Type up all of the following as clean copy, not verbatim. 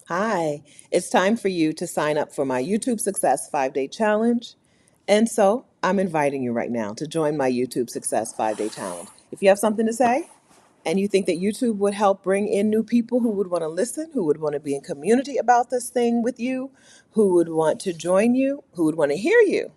Hi, it's time for you to sign up for my YouTube Success 5-Day Challenge. And so I'm inviting you right now to join my YouTube Success 5-Day Challenge. If you have something to say and you think that YouTube would help bring in new people who would want to listen, who would want to be in community about this thing with you, who would want to join you, who would want to hear you,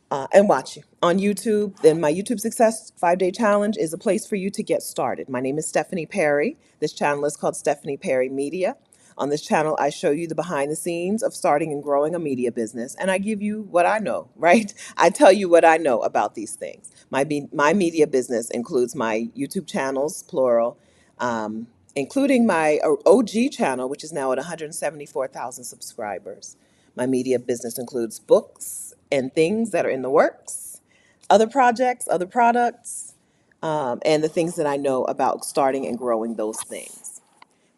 and watch you on YouTube, then my YouTube Success 5-Day Challenge is a place for you to get started. My name is Stephanie Perry. This channel is called Stephanie Perry Media. On this channel, I show you the behind the scenes of starting and growing a media business, and I give you what I know, right? I tell you what I know about these things. My media business includes my YouTube channels, plural, including my OG channel, which is now at 174,000 subscribers. My media business includes books and things that are in the works, other projects, other products, and the things that I know about starting and growing those things.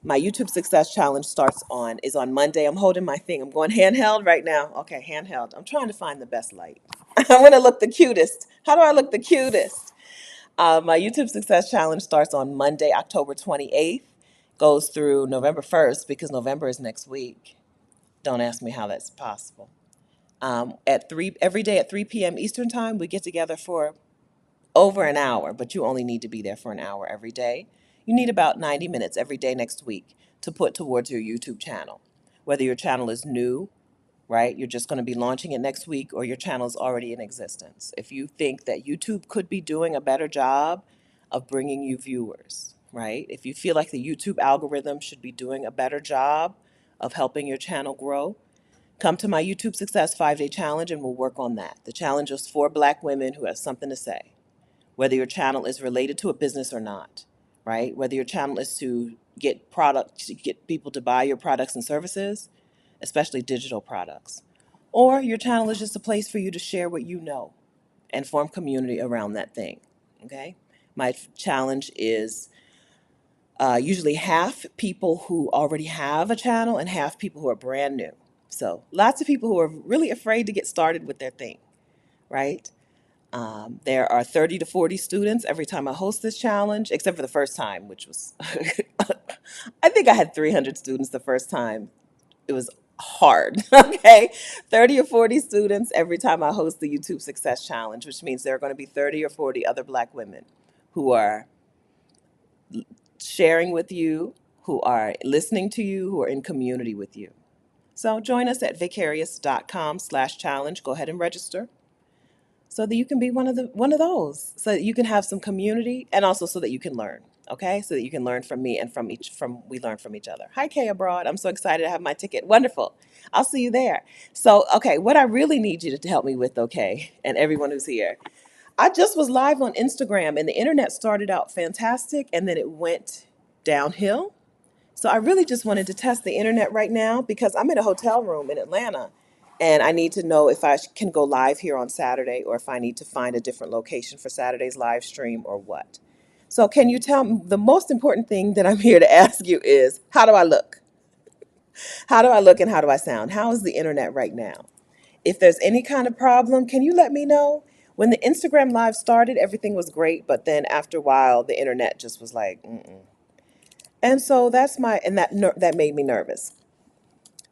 My YouTube Success Challenge is on Monday. I'm holding my thing. I'm going handheld right now. Okay, handheld. I'm trying to find the best light. I'm going to look the cutest. How do I look the cutest? My YouTube Success Challenge starts on Monday, October 28th, goes through November 1st because November is next week. Don't ask me how that's possible. At three every day at 3 p.m. Eastern time, we get together for over an hour, but you only need to be there for an hour every day. You need about 90 minutes every day next week to put towards your YouTube channel. Whether your channel is new, right? You're just going to be launching it next week, or your channel is already in existence. If you think that YouTube could be doing a better job of bringing you viewers, right? If you feel like the YouTube algorithm should be doing a better job of helping your channel grow, come to my YouTube Success 5-Day Challenge and we'll work on that. The challenge is for Black women who have something to say, whether your channel is related to a business or not, right? Whether your channel is to get people to buy your products and services, especially digital products, or your channel is just a place for you to share what you know and form community around that thing, okay? My challenge is usually half people who already have a channel and half people who are brand new. So lots of people who are really afraid to get started with their thing, right? There are 30 to 40 students every time I host this challenge, except for the first time, which was, I think I had 300 students the first time. It was hard, okay? 30 or 40 students every time I host the YouTube Success Challenge, which means there are going to be 30 or 40 other Black women who are sharing with you, who are listening to you, who are in community with you. So join us at vicarious.com/challenge. Go ahead and register so that you can be one of those, so that you can have some community and also so that you can learn. Okay, so that you can learn from me and from we learn from each other. Hi, Kay Abroad. I'm so excited to have my ticket. Wonderful. I'll see you there. So, okay, what I really need you to help me with, okay, and everyone who's here, I just was live on Instagram and the internet started out fantastic and then it went downhill. So I really just wanted to test the internet right now because I'm in a hotel room in Atlanta and I need to know if can go live here on Saturday or if I need to find a different location for Saturday's live stream or what. So can you tell me, the most important thing that I'm here to ask you is, how do I look? How do I look and how do I sound? How is the internet right now? If there's any kind of problem, can you let me know? When the Instagram live started, everything was great, but then after a while, the internet just was like, mm-mm. And so that made me nervous.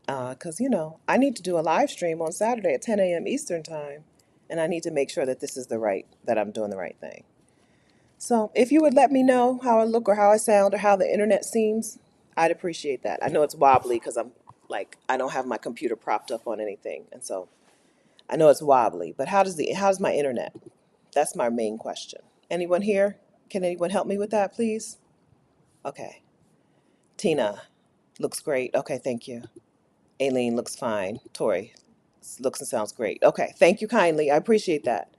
Because, I need to do a live stream on Saturday at 10 a.m. Eastern time, and I need to make sure that that I'm doing the right thing. So if you would let me know how I look or how I sound or how the internet seems, I'd appreciate that. I know it's wobbly because I don't have my computer propped up on anything. And so I know it's wobbly, but how's my internet? That's my main question. Anyone here? Can anyone help me with that, please? Okay. Tina looks great. Okay, thank you. Aileen looks fine. Tori looks and sounds great. Okay, thank you kindly. I appreciate that.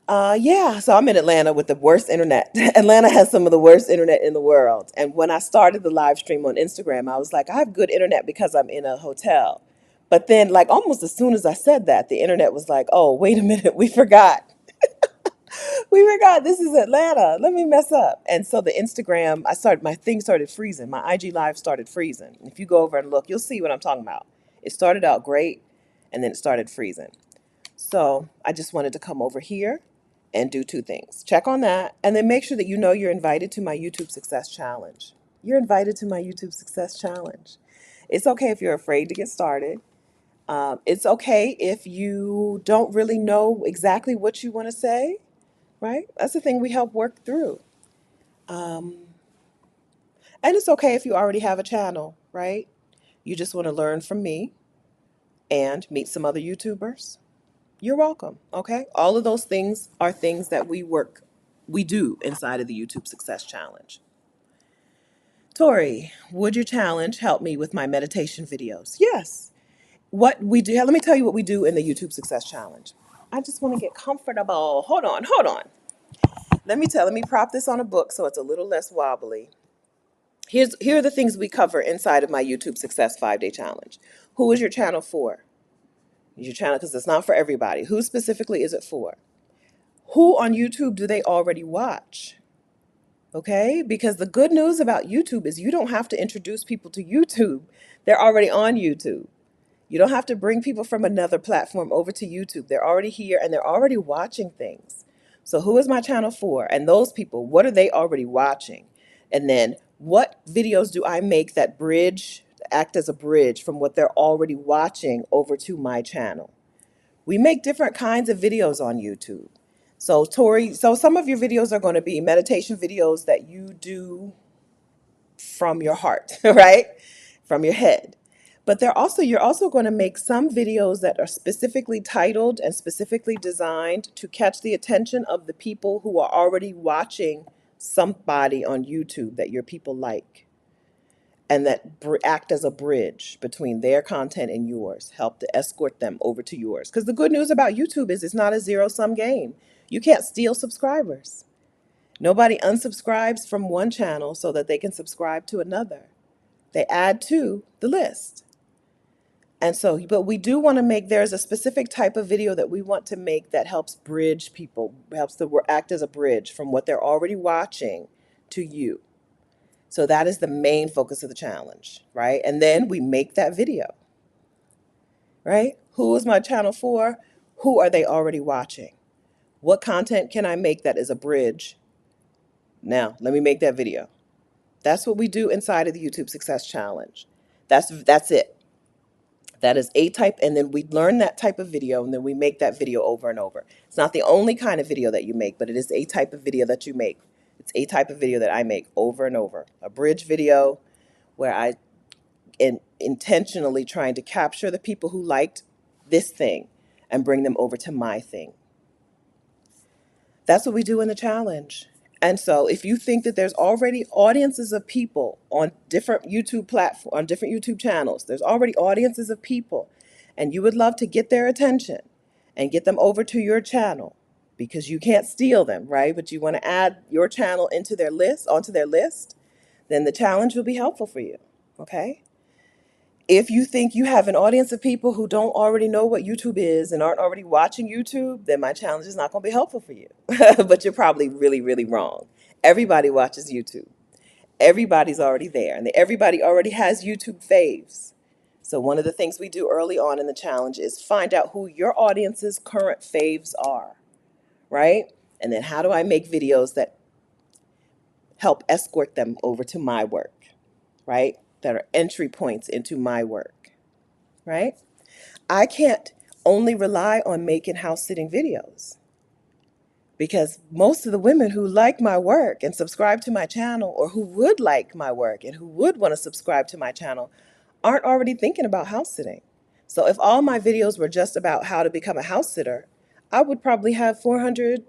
Yeah, so I'm in Atlanta with the worst internet. Atlanta has some of the worst internet in the world. And when I started the live stream on Instagram, I was like, I have good internet because I'm in a hotel. But then, like, almost as soon as I said that, the internet was like, oh, wait a minute, we forgot. We forgot this is Atlanta. Let me mess up. And so the Instagram, my thing started freezing. My IG live started freezing. If you go over and look, you'll see what I'm talking about. It started out great and then it started freezing. So I just wanted to come over here and do two things. Check on that and then make sure that you know you're invited to my YouTube Success Challenge. You're invited to my YouTube Success Challenge. It's okay if you're afraid to get started. It's okay if you don't really know exactly what you want to say, right? That's the thing we help work through. Um, and it's okay if you already have a channel, right? You just want to learn from me and meet some other YouTubers. You're welcome, okay? All of those things are things that we do inside of the YouTube Success Challenge. Tori, would your challenge help me with my meditation videos? Yes. What we do, let me tell you what we do in the YouTube Success Challenge. I just want to get comfortable. Hold on, hold on. Let me prop this on a book so it's a little less wobbly. Here are the things we cover inside of my YouTube Success 5-Day Challenge. Who is your channel for? Your channel, because it's not for everybody. Who specifically is it for? Who on YouTube do they already watch? Okay, because the good news about YouTube is you don't have to introduce people to YouTube. They're already on YouTube. You don't have to bring people from another platform over to YouTube. They're already here and they're already watching things. So who is my channel for? And those people, what are they already watching? And then what videos do I make that act as a bridge from what they're already watching over to my channel? We make different kinds of videos on YouTube. So Tori, so some of your videos are going to be meditation videos that you do from your heart, right? From your head. But you're also going to make some videos that are specifically titled and specifically designed to catch the attention of the people who are already watching somebody on YouTube that your people like, and that act as a bridge between their content and yours, help to escort them over to yours. Because the good news about YouTube is it's not a zero-sum game. You can't steal subscribers. Nobody unsubscribes from one channel so that they can subscribe to another. They add to the list. And so, but we do want to there's a specific type of video that we want to make that helps bridge people, helps to act as a bridge from what they're already watching to you. So that is the main focus of the challenge, right? And then we make that video, right? Who is my channel for? Who are they already watching? What content can I make that is a bridge? Now, let me make that video. That's what we do inside of the YouTube Success Challenge. That's it. That is a type, and then we learn that type of video, and then we make that video over and over. It's not the only kind of video that you make, but it is a type of video that you make. It's a type of video that I make over and over. A bridge video where I am intentionally trying to capture the people who liked this thing and bring them over to my thing. That's what we do in the challenge. And so if you think that there's already audiences of people on different YouTube platforms, on different YouTube channels, there's already audiences of people, and you would love to get their attention and get them over to your channel because you can't steal them, right? But you want to add your channel onto their list, then the challenge will be helpful for you, okay? If you think you have an audience of people who don't already know what YouTube is and aren't already watching YouTube, then my challenge is not going to be helpful for you. But you're probably really, really wrong. Everybody watches YouTube. Everybody's already there, and everybody already has YouTube faves. So one of the things we do early on in the challenge is find out who your audience's current faves are, right? And then how do I make videos that help escort them over to my work, right? That are entry points into my work, right? I can't only rely on making house sitting videos because most of the women who like my work and subscribe to my channel, or who would like my work and who would want to subscribe to my channel, aren't already thinking about house sitting. So if all my videos were just about how to become a house sitter, I would probably have 400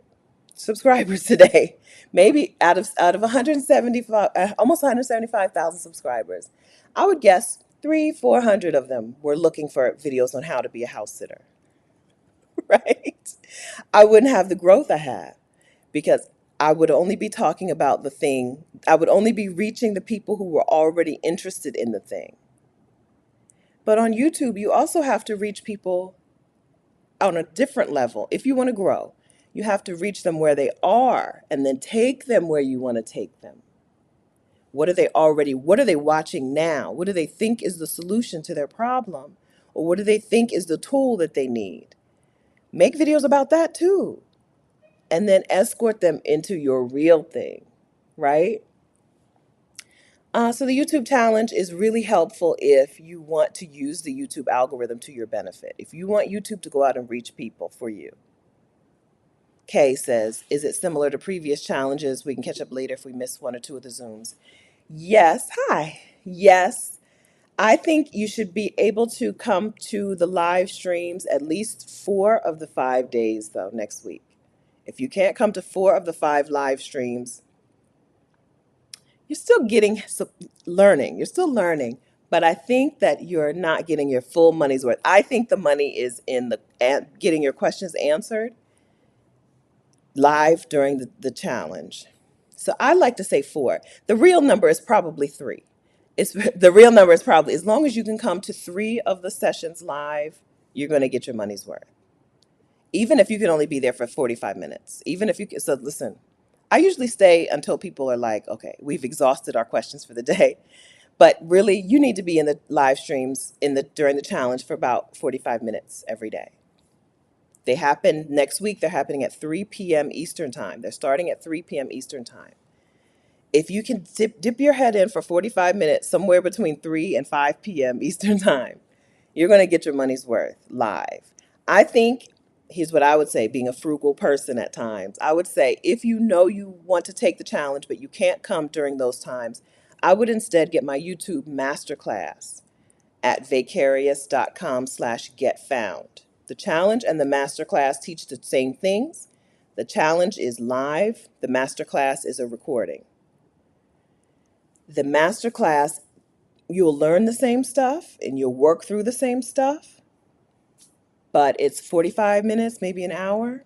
subscribers today. Maybe out of 175, almost 175,000 subscribers, I would guess 400 of them were looking for videos on how to be a house sitter, right? I wouldn't have the growth I have because I would only be talking about the thing. I would only be reaching the people who were already interested in the thing. But on YouTube, you also have to reach people on a different level. If you want to grow, you have to reach them where they are and then take them where you want to take them. What are they watching now? What do they think is the solution to their problem? Or what do they think is the tool that they need? Make videos about that too. And then escort them into your real thing, right? So the YouTube challenge is really helpful if you want to use the YouTube algorithm to your benefit. If you want YouTube to go out and reach people for you. Kay says, is it similar to previous challenges? We can catch up later if we miss one or two of the Zooms. Yes. Hi. Yes. I think you should be able to come to the live streams at least 4 of the 5 days, though, next week. If you can't come to 4 of the 5 live streams, you're still getting learning. You're still learning, but I think that you're not getting your full money's worth. I think the money is in the getting your questions answered live during the challenge. So I like to say 4. The real number is probably 3. It's the real number is probably, as long as you can come to 3 of the sessions live, you're going to get your money's worth. Even if you can only be there for 45 minutes. Even if you can, so listen, I usually stay until people are like, okay, we've exhausted our questions for the day. But really, you need to be in the live streams during the challenge for about 45 minutes every day. They happen next week. They're happening at 3 p.m. Eastern time. They're starting at 3 p.m. Eastern time. If you can dip your head in for 45 minutes, somewhere between 3 and 5 p.m. Eastern time, you're going to get your money's worth live. I think, here's what I would say, being a frugal person at times, I would say if you know you want to take the challenge, but you can't come during those times, I would instead get my YouTube masterclass at vicarious.com/getfound. The challenge and the masterclass teach the same things. The challenge is live. The masterclass is a recording. The masterclass, you'll learn the same stuff and you'll work through the same stuff, but it's 45 minutes, maybe an hour,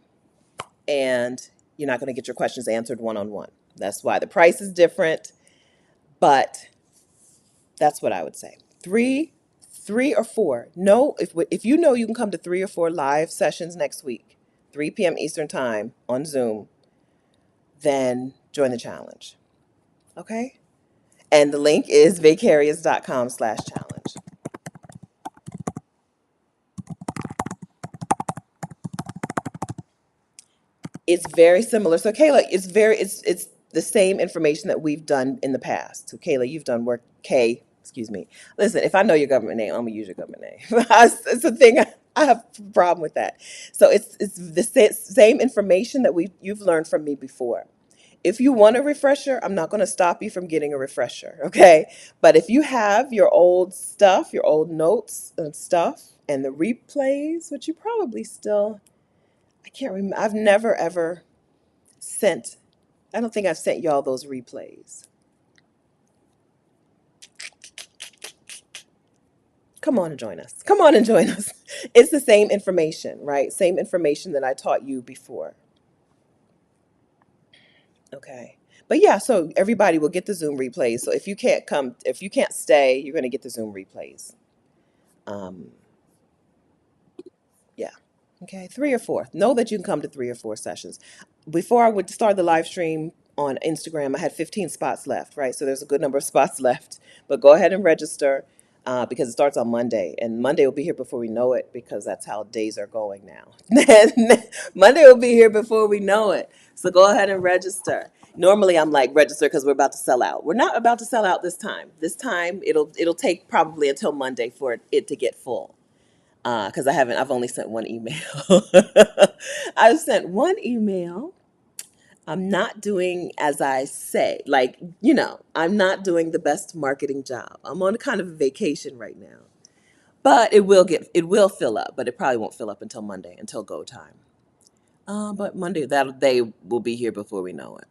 and you're not going to get your questions answered one-on-one. That's why the price is different, but that's what I would say. Three or four. No, if you know you can come to 3 or 4 live sessions next week, 3 p.m. Eastern time on Zoom, then join the challenge. Okay? And the link is vicarious.com/challenge. It's very similar. So Kayla, it's the same information that we've done in the past. So Kayla, you've done work. Kay, excuse me. Listen, if I know your government name, I'm gonna use your government name. It's a thing. I have a problem with that. So it's the same information that you've learned from me before. If you want a refresher, I'm not going to stop you from getting a refresher, okay? But if you have your old stuff, your old notes and stuff, and the replays, which you probably still, I can't remember. I've never ever sent, I don't think I've sent y'all those replays. Come on and join us. Come on and join us. It's the same information, right? Same information that I taught you before. Okay. But yeah, so everybody will get the Zoom replays. So if you can't come, if you can't stay, you're going to get the Zoom replays. Um, yeah. Okay. 3 or 4. Know that you can come to 3 or 4 sessions. Before I would start the live stream on Instagram, I had 15 spots left, right? So there's a good number of spots left. But go ahead and register because it starts on Monday. And Monday will be here before we know it because that's how days are going now. Monday will be here before we know it. So go ahead and register. Normally I'm like register because we're about to sell out. We're not about to sell out this time. This time it'll take probably until Monday for it to get full. Because I've only sent one email. I've sent one email. I'm not doing as I say, like, I'm not doing the best marketing job. I'm on kind of a vacation right now, but it will fill up, but it probably won't fill up until Monday, until go time. But Monday, they will be here before we know it.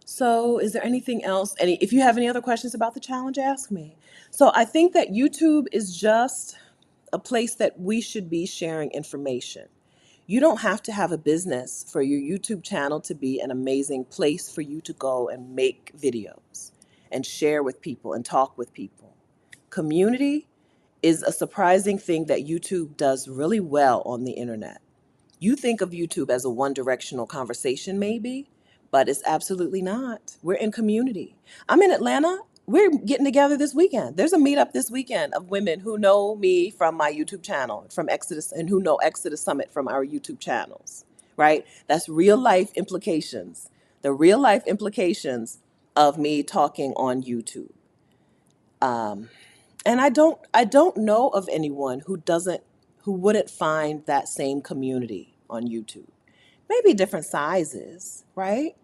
So is there anything else? If you have any other questions about the challenge, ask me. So I think that YouTube is just a place that we should be sharing information. You don't have to have a business for your YouTube channel to be an amazing place for you to go and make videos and share with people and talk with people. Community is a surprising thing that YouTube does really well on the internet. You think of YouTube as a one-directional conversation maybe, but it's absolutely not. We're in community. I'm in Atlanta. We're getting together this weekend. There's a meetup this weekend of women who know me from my YouTube channel, from Exodus, and who know Exodus Summit from our YouTube channels, right? That's real life implications. The real life implications of me talking on YouTube. Um, and I don't know of anyone who wouldn't find that same community on YouTube. Maybe different sizes, right?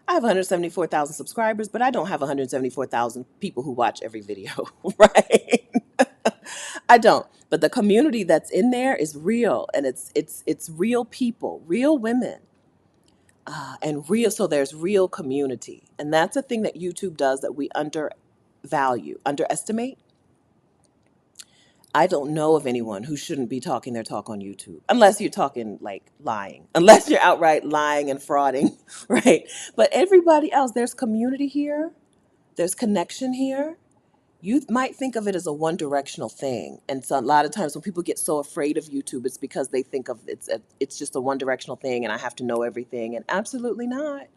I have 174,000 subscribers, but I don't have 174,000 people who watch every video, right? I don't. But the community that's in there is real, and it's real people, real women, and real. So there's real community, and that's a thing that YouTube does that we underestimate. I don't know of anyone who shouldn't be talking their talk on YouTube, unless you're talking like lying, unless you're outright lying and frauding, right? But everybody else, there's community here, there's connection here. You might think of it as a one directional thing. And so a lot of times when people get so afraid of YouTube, it's because they think of it's just a one directional thing and I have to know everything. And absolutely not.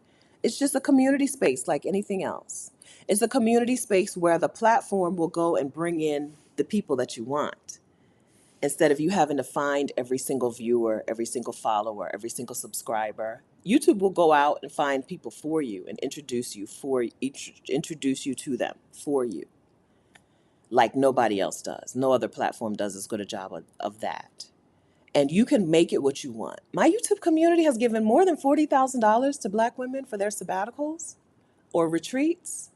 It's just a community space like anything else. It's a community space where the platform will go and bring in the people that you want instead of you having to find every single viewer, every single follower, every single subscriber. YouTube will go out and find people for you and introduce you to them for you, like nobody else does. No other platform does as good a job of that. And you can make it what you want. My YouTube community has given more than $40,000 to Black women for their sabbaticals or retreats.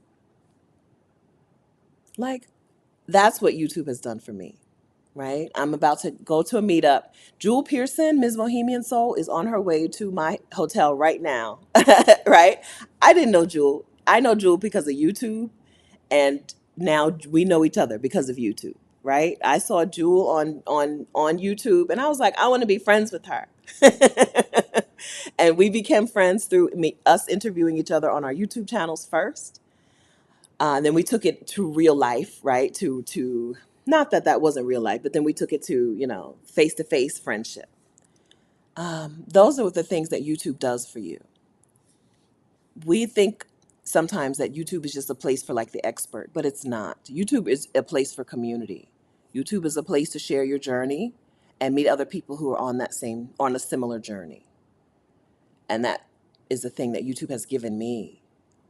Like, that's what YouTube has done for me, right? I'm about to go to a meetup. Jewel Pearson, Ms. Bohemian Soul, is on her way to my hotel right now, right? I didn't know Jewel. I know Jewel because of YouTube, and now we know each other because of YouTube, right? I saw Jewel on YouTube, and I was like, I want to be friends with her. And we became friends through us interviewing each other on our YouTube channels first. Then we took it to real life, right? To not that that wasn't real life, but then we took it to face to face friendship. Those are the things that YouTube does for you. We think sometimes that YouTube is just a place for like the expert, but it's not. YouTube is a place for community. YouTube is a place to share your journey and meet other people who are on a similar journey. And that is the thing that YouTube has given me,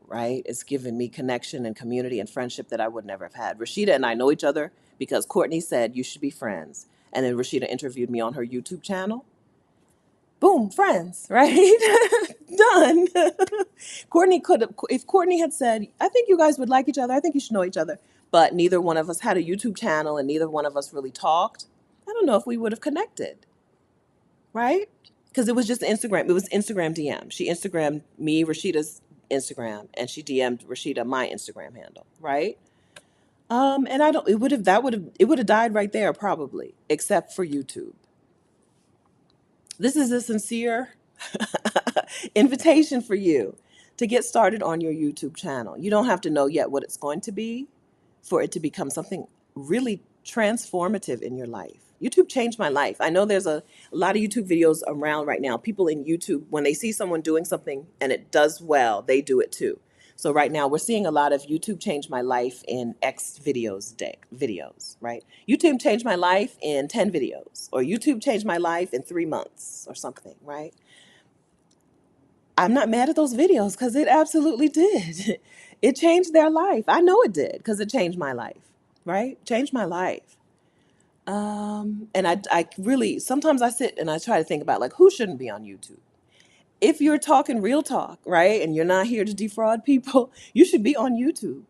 right? It's given me connection and community and friendship that I would never have had. Rashida and I know each other because Courtney said you should be friends. And then Rashida interviewed me on her YouTube channel. Boom, friends, right? Done. Courtney could have, if Courtney had said, I think you guys would like each other, I think you should know each other, but neither one of us had a YouTube channel and neither one of us really talked, I don't know if we would have connected, right? Because it was just Instagram. It was Instagram DM. She Instagrammed me, Rashida's Instagram, and she DM'd Rashida my Instagram handle, right? And I don't, it would have died right there probably, except for YouTube. This is a sincere invitation for you to get started on your YouTube channel. You don't have to know yet what it's going to be for it to become something really transformative in your life. YouTube changed my life. I know there's a lot of YouTube videos around right now. People in YouTube, when they see someone doing something and it does well, they do it too. So right now we're seeing a lot of YouTube changed my life in X videos, right? YouTube changed my life in 10 videos, or YouTube changed my life in 3 months or something, right? I'm not mad at those videos because it absolutely did. It changed their life. I know it did because it changed my life, right? Changed my life. And I really, sometimes I sit and I try to think about like, who shouldn't be on YouTube? If you're talking real talk, right, and you're not here to defraud people, you should be on YouTube.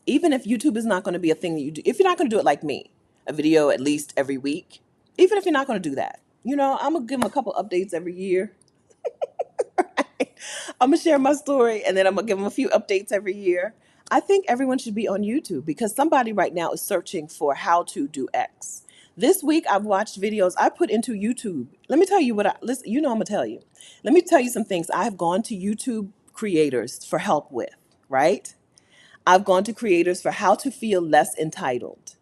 Even if YouTube is not going to be a thing that you do, if you're not going to do it like me, a video at least every week, even if you're not going to do that, I'm going to give them a couple updates every year. I'm going to share my story and then I'm going to give them a few updates every year. I think everyone should be on YouTube because somebody right now is searching for how to do X. This week I've watched videos I put into YouTube. Let me tell you listen, I'm going to tell you. Let me tell you some things I have gone to YouTube creators for help with, right? I've gone to creators for how to feel less entitled.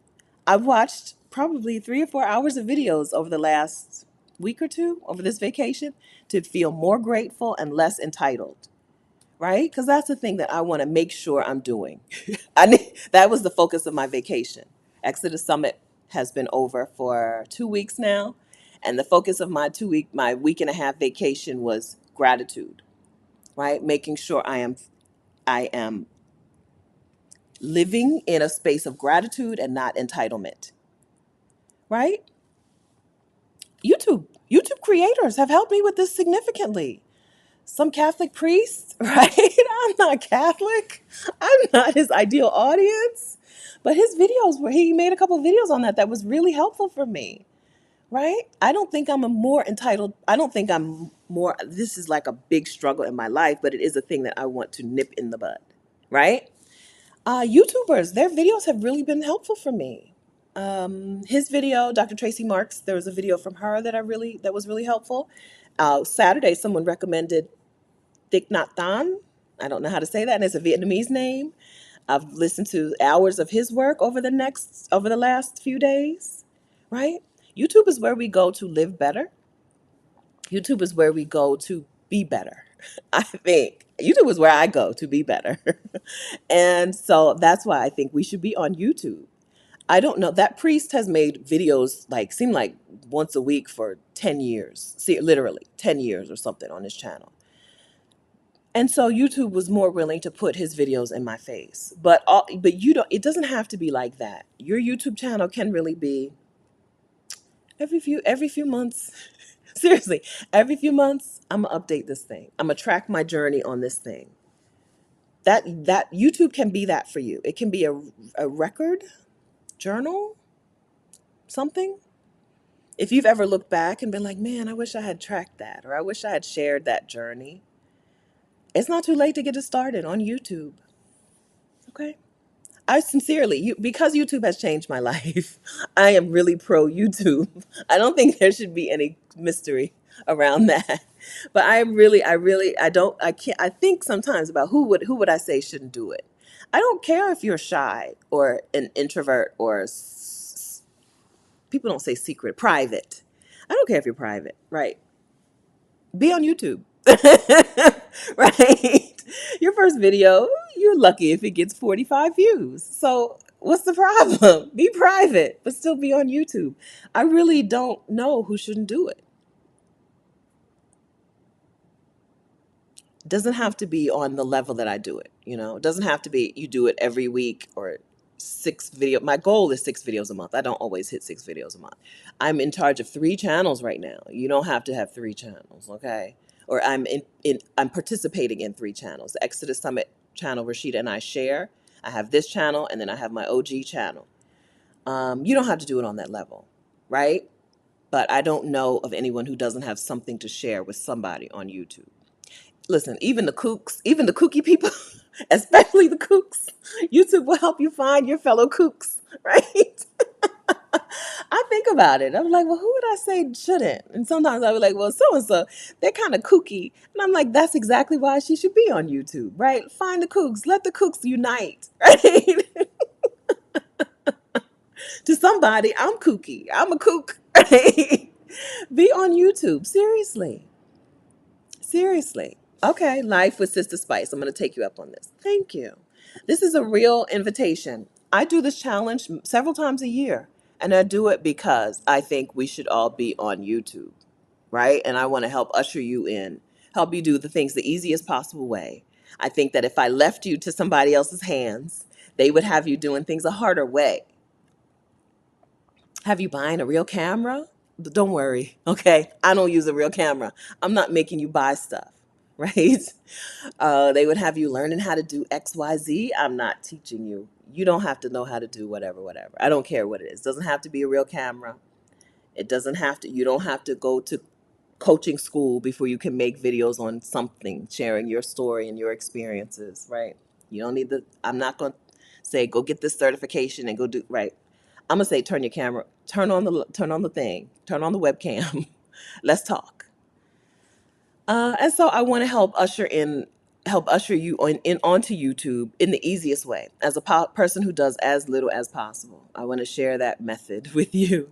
I've watched probably 3 or 4 hours of videos over the last week or two over this vacation to feel more grateful and less entitled, right? Because that's the thing that I want to make sure I'm doing. That was the focus of my vacation. Exodus Summit has been over for 2 weeks now, and the focus of my week and a half vacation was gratitude, right? Making sure I am living in a space of gratitude and not entitlement, right? YouTube creators have helped me with this significantly. Some Catholic priests, right? I'm not Catholic. I'm not his ideal audience. But his videos where he made a couple of videos on that was really helpful for me, right? I don't think I'm a more entitled. I don't think I'm more. This is like a big struggle in my life, but it is a thing that I want to nip in the bud, right? YouTubers, their videos have really been helpful for me. His video, Dr. Tracy Marks, there was a video from her that was really helpful. Saturday, someone recommended Thich Nhat Hanh. I don't know how to say that, and it's a Vietnamese name. I've listened to hours of his work over the last few days, right? YouTube is where we go to live better. YouTube is where we go to be better. I think YouTube is where I go to be better. And so that's why I think we should be on YouTube. I don't know. That priest has made videos like seem like once a week for 10 years. See, literally 10 years or something on his channel. And so YouTube was more willing to put his videos in my face. But you don't, it doesn't have to be like that. Your YouTube channel can really be every few months. Seriously, every few months I'm gonna update this thing. I'm gonna track my journey on this thing. That YouTube can be that for you. It can be a record, journal, something. If you've ever looked back and been like, man, I wish I had tracked that, or I wish I had shared that journey, it's not too late to get it started on YouTube. Okay. I sincerely, because YouTube has changed my life, I am really pro YouTube. I don't think there should be any mystery around that. But I can't, I think sometimes about who would I say shouldn't do it. I don't care if you're shy or an introvert or people don't say secret, private. I don't care if you're private, right? Be on YouTube. Right? Your first video, you're lucky if it gets 45 views. So what's the problem? Be private, but still be on YouTube. I really don't know who shouldn't do it. It doesn't have to be on the level that I do it. It doesn't have to be you do it every week or six video. My goal is 6 videos a month. I don't always hit 6 videos a month. I'm in charge of 3 channels right now. You don't have to have 3 channels, okay? Or I'm participating in 3 channels. The Exodus Summit channel, Rashida and I share. I have this channel, and then I have my OG channel. You don't have to do it on that level, right? But I don't know of anyone who doesn't have something to share with somebody on YouTube. Listen, even the kooks, even the kooky people, especially the kooks, YouTube will help you find your fellow kooks, right? I think about it. I'm like, well, who would I say shouldn't? And sometimes I would like, well, so and so, they're kind of kooky. And I'm like, that's exactly why she should be on YouTube, right? Find the kooks, let the kooks unite, right? To somebody, I'm kooky. I'm a kook, right? Be on YouTube. Seriously. Seriously. Okay, Life with Sister Spice. I'm going to take you up on this. Thank you. This is a real invitation. I do this challenge several times a year, and I do it because I think we should all be on YouTube, right? And I want to help usher you in, help you do the things the easiest possible way. I think that if I left you to somebody else's hands, they would have you doing things a harder way. Have you buying a real camera? Don't worry, okay? I don't use a real camera. I'm not making you buy stuff, right? They would have you learning how to do XYZ. I'm not teaching you. You don't have to know how to do whatever, whatever. I don't care what it is. It doesn't have to be a real camera. It doesn't have to, you don't have to go to coaching school before you can make videos on something, sharing your story and your experiences, right? You don't need I'm not going to say, go get this certification and go do, right? I'm going to say, turn your camera, turn on the thing, turn on the webcam. Let's talk. And so I want to help usher you onto YouTube in the easiest way. As a person who does as little as possible, I want to share that method with you,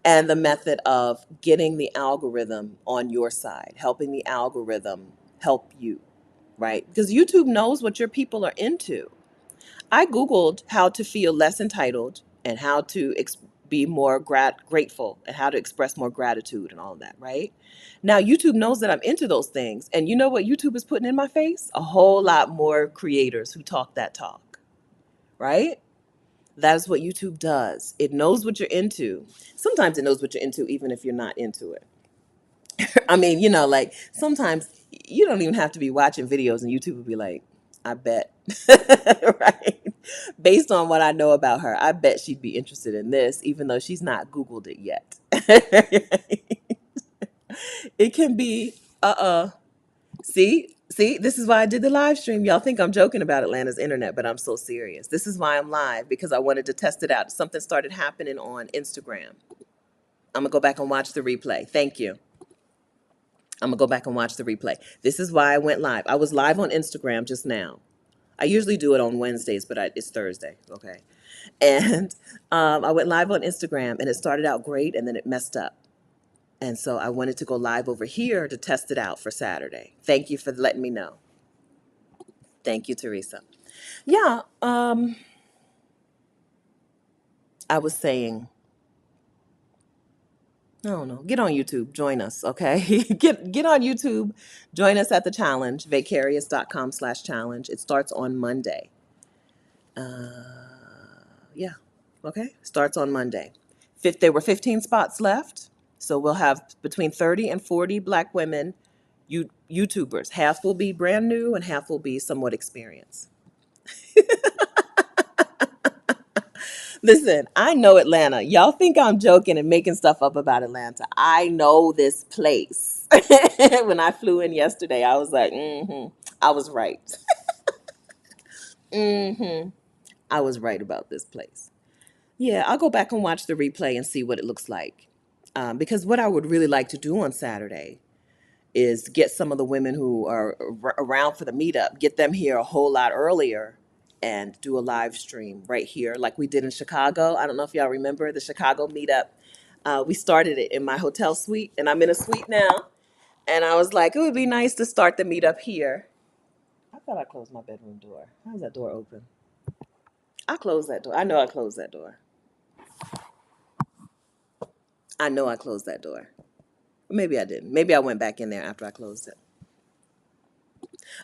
and the method of getting the algorithm on your side, helping the algorithm help you, right? Because YouTube knows what your people are into. I Googled how to feel less entitled and how to be more grateful and how to express more gratitude and all of that, right? Now, YouTube knows that I'm into those things. And you know what YouTube is putting in my face? A whole lot more creators who talk that talk, right? That is what YouTube does. It knows what you're into. Sometimes it knows what you're into, even if you're not into it. I mean, like sometimes you don't even have to be watching videos, and YouTube will be like, I bet, right? Based on what I know about her, I bet she'd be interested in this, even though she's not Googled it yet. It can be, See, this is why I did the live stream. Y'all think I'm joking about Atlanta's internet, but I'm so serious. This is why I'm live, because I wanted to test it out. Something started happening on Instagram. I'm going to go back and watch the replay. Thank you. I'm going to go back and watch the replay. This is why I went live. I was live on Instagram just now. I usually do it on Wednesdays, but it's Thursday, okay? And I went live on Instagram, and it started out great, and then it messed up. And so I wanted to go live over here to test it out for Saturday. Thank you for letting me know. Thank you, Teresa. Yeah, I was saying, I don't know, get on YouTube, join us, okay? Get on YouTube, join us at the challenge, vicarious.com/challenge. It starts on Monday. Yeah, okay, starts on Monday. There were 15 spots left, so we'll have between 30 and 40 Black women YouTubers. Half will be brand new and half will be somewhat experienced. Listen, I know Atlanta. Y'all think I'm joking and making stuff up about Atlanta. I know this place. When I flew in yesterday, I was like, I was right. I was right about this place. Yeah, I'll go back and watch the replay and see what it looks like. Because what I would really like to do on Saturday is get some of the women who are around for the meetup, get them here a whole lot earlier and do a live stream right here like we did in Chicago. I don't know if y'all remember the Chicago meetup. We started it in my hotel suite, and I'm in a suite now. And I was like, it would be nice to start the meetup here. I thought I closed my bedroom door. How's that door open? I closed that door. I know I closed that door. I know I closed that door. Maybe I didn't. Maybe I went back in there after I closed it.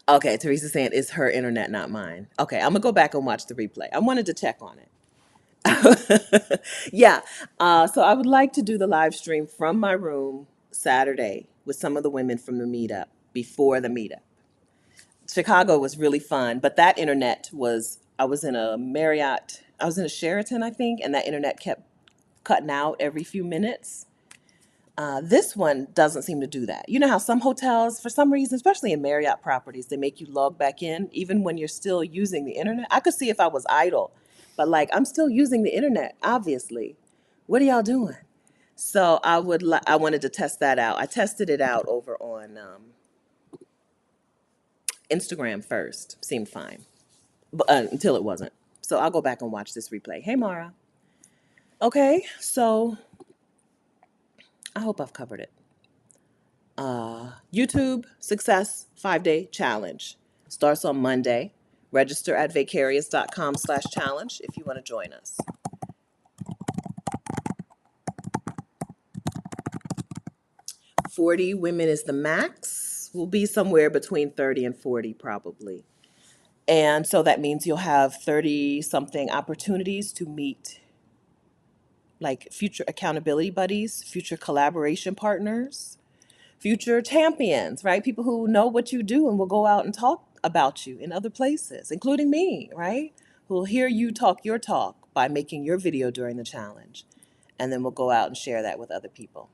Okay, Teresa's saying it's her internet, not mine. Okay, I'm gonna go back and watch the replay. I wanted to check on it. Yeah, so I would like to do the live stream from my room Saturday with some of the women from the meetup before the meetup. Chicago was really fun, but that internet was, I was in a Marriott, I was in a Sheraton, I think, and that internet kept cutting out every few minutes. This one doesn't seem to do that. You know how some hotels, for some reason, especially in Marriott properties, they make you log back in even when you're still using the internet. I could see if I was idle, but like I'm still using the internet, obviously. What are y'all doing? So I wanted to test that out. I tested it out over on Instagram first. Seemed fine, but until it wasn't. So I'll go back and watch this replay. Hey, Mara. Okay, so I hope I've covered it. YouTube Success 5-Day Challenge starts on Monday. Register at vicarious.com/challenge if you want to join us. 40 women is the max. We'll be somewhere between 30 and 40 probably. And so that means you'll have 30 something opportunities to meet like future accountability buddies, future collaboration partners, future champions, right? People who know what you do and will go out and talk about you in other places, including me, right? Who will hear you talk your talk by making your video during the challenge. And then we'll go out and share that with other people.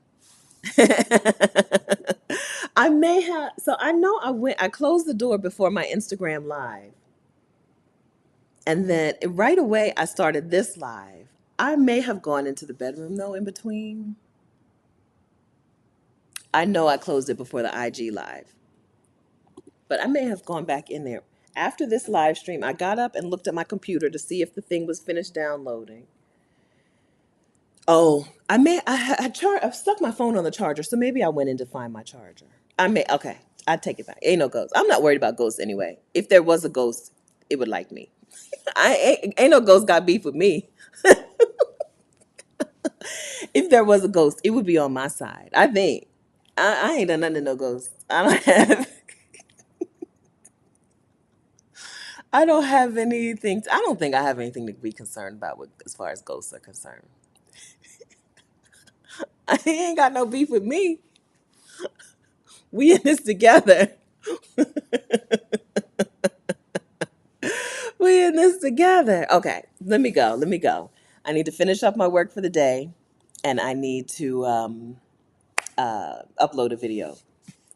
I may have, so I know I closed the door before my Instagram live. And then right away, I started this live. I may have gone into the bedroom though in between. I know I closed it before the IG live, but I may have gone back in there. After this live stream, I got up and looked at my computer to see if the thing was finished downloading. Oh, I stuck my phone on the charger, so maybe I went in to find my charger. Okay, I take it back. Ain't no ghost. I'm not worried about ghosts anyway. If there was a ghost, it would like me. Ain't no ghost got beef with me. If there was a ghost, it would be on my side. I think. I ain't done nothing to no ghost. I don't have. I don't have anything. I don't think I have anything to be concerned about as far as ghosts are concerned. He ain't got no beef with me. We in this together. We in this together. Okay, let me go. Let me go. I need to finish up my work for the day, and I need to upload a video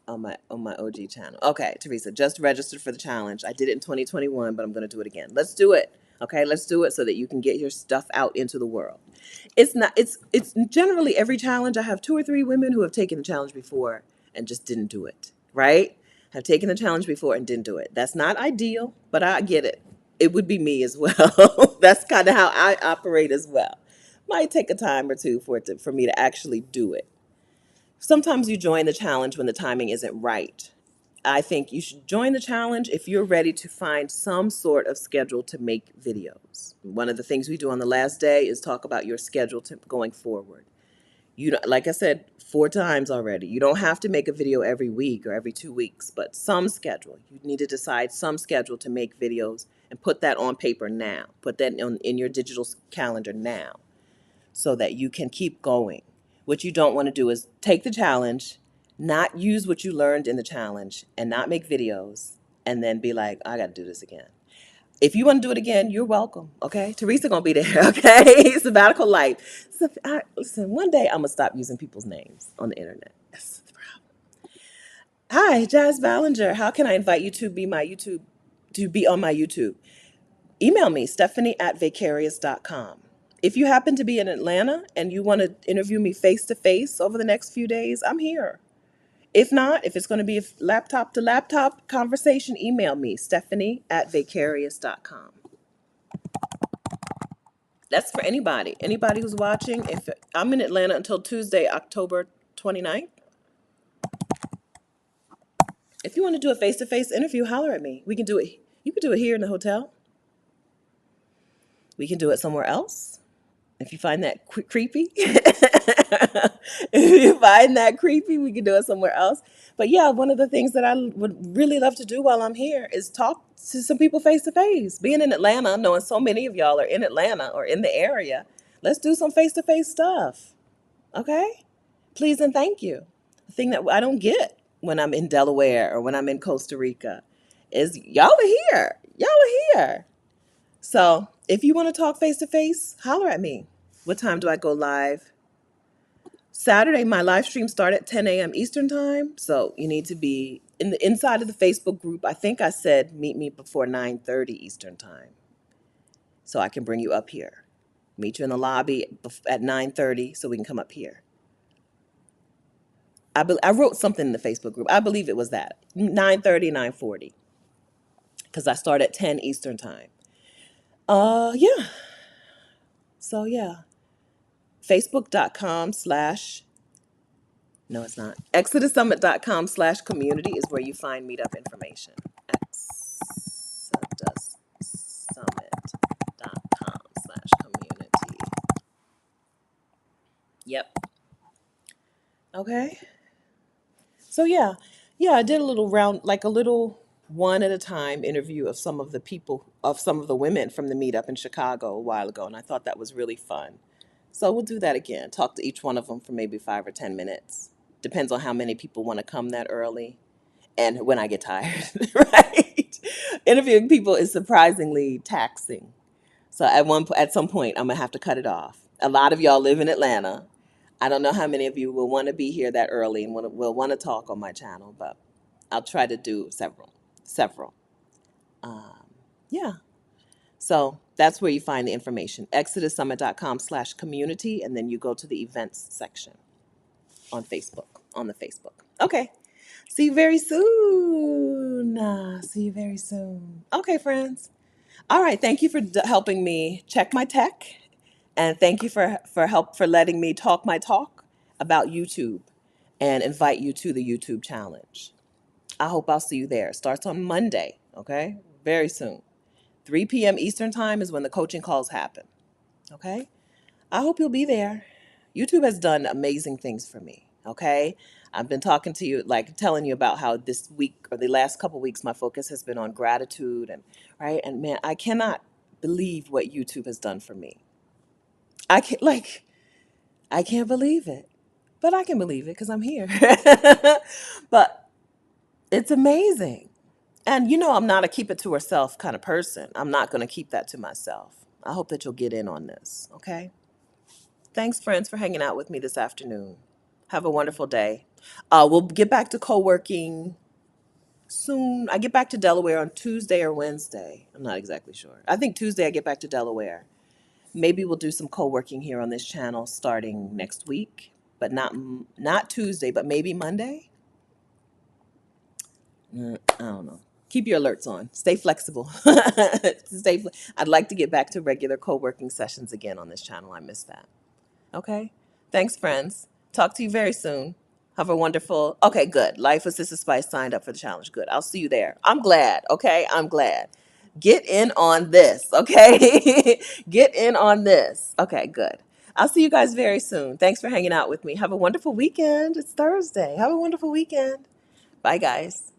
on my OG channel. Okay, Teresa, just registered for the challenge. I did it in 2021, but I'm going to do it again. Let's do it. Okay, let's do it so that you can get your stuff out into the world. It's generally every challenge. I have 2 or 3 women who have taken the challenge before and just didn't do it, right? Have taken the challenge before and didn't do it. That's not ideal, but I get it. It would be me as well. That's kind of how I operate as well. Might take a time or two for me to actually do it. Sometimes you join the challenge when the timing isn't right. I think you should join the challenge if you're ready to find some sort of schedule to make videos. One of the things we do on the last day is talk about your schedule going forward. Like I said 4 times already, you don't have to make a video every week or every 2 weeks, but some schedule. You need to decide some schedule to make videos and put that on paper now. Put that in your digital calendar now so that you can keep going. What you don't want to do is take the challenge, not use what you learned in the challenge, and not make videos, and then be like, I got to do this again. If you want to do it again, you're welcome. Okay, Teresa gonna be there. Okay, sabbatical life. So, listen, one day I'm gonna stop using people's names on the internet. That's the problem. Hi, Jazz Ballinger. How can I invite you to be on my YouTube? Email me, Stephanie@vicarious.com. If you happen to be in Atlanta and you want to interview me face to face over the next few days, I'm here. If not, if it's going to be a laptop to laptop conversation, email me, Stephanie@vicarious.com. That's for anybody who's watching. If I'm in Atlanta until Tuesday, October 29th. If you want to do a face-to-face interview, holler at me. We can do it. You can do it here in the hotel. We can do it somewhere else. If you find that creepy, we can do it somewhere else. But yeah, one of the things that I would really love to do while I'm here is talk to some people face to face. Being in Atlanta, knowing so many of y'all are in Atlanta or in the area, let's do some face to face stuff. Okay? Please and thank you. The thing that I don't get when I'm in Delaware or when I'm in Costa Rica is y'all are here. Y'all are here. So if you want to talk face to face, holler at me. What time do I go live? Saturday, my live stream start at 10 a.m. Eastern time. So you need to be in the inside of the Facebook group. I think I said meet me before 9:30 Eastern time. So I can bring you up here. Meet you in the lobby at 9:30 so we can come up here. I wrote something in the Facebook group. I believe it was that. 9:30, 9:40. Because I start at 10 Eastern time. Yeah. So yeah. Facebook.com/ no, it's not. ExodusSummit.com/community is where you find meetup information. ExodusSummit.com/community. Yep. Okay. So yeah, I did a little round, like a little one at a time interview of some of the women from the meetup in Chicago a while ago, and I thought that was really fun. So we'll do that again. Talk to each one of them for maybe 5 or 10 minutes. Depends on how many people want to come that early and when I get tired, right? Interviewing people is surprisingly taxing. So at some point, I'm gonna have to cut it off. A lot of y'all live in Atlanta. I don't know how many of you will want to be here that early and will want to talk on my channel, but I'll try to do several. Um, yeah. So that's where you find the information. ExodusSummit.com/community, and then you go to the events section on the Facebook. Okay. See you very soon. See you very soon. Okay, friends. All right. Thank you for helping me check my tech, and thank you for letting me talk my talk about YouTube and invite you to the YouTube challenge. I hope I'll see you there. It starts on Monday. Okay, very soon. 3 p.m. Eastern time is when the coaching calls happen. Okay, I hope you'll be there. YouTube has done amazing things for me. Okay. I've been talking to you, like telling you about how this week or the last couple weeks, my focus has been on gratitude and right. And man, I cannot believe what YouTube has done for me. I can't like, I can't believe it, but I can believe it because I'm here. But it's amazing. And you know, I'm not a keep it to herself kind of person. I'm not going to keep that to myself. I hope that you'll get in on this. Okay. Thanks, friends, for hanging out with me this afternoon. Have a wonderful day. We'll get back to co working soon. I get back to Delaware on Tuesday or Wednesday. I'm not exactly sure. I think Tuesday I get back to Delaware. Maybe we'll do some co-working here on this channel starting next week, but not Tuesday, but maybe Monday. I don't know. Keep your alerts on. Stay flexible. I'd like to get back to regular co-working sessions again on this channel. I miss that. Okay. Thanks, friends. Talk to you very soon. Have a wonderful. Okay, good. Life with Sister Spice signed up for the challenge. Good. I'll see you there. I'm glad. Okay. I'm glad. Get in on this. Okay. Get in on this. Okay, good. I'll see you guys very soon. Thanks for hanging out with me. Have a wonderful weekend. It's Thursday. Have a wonderful weekend. Bye, guys.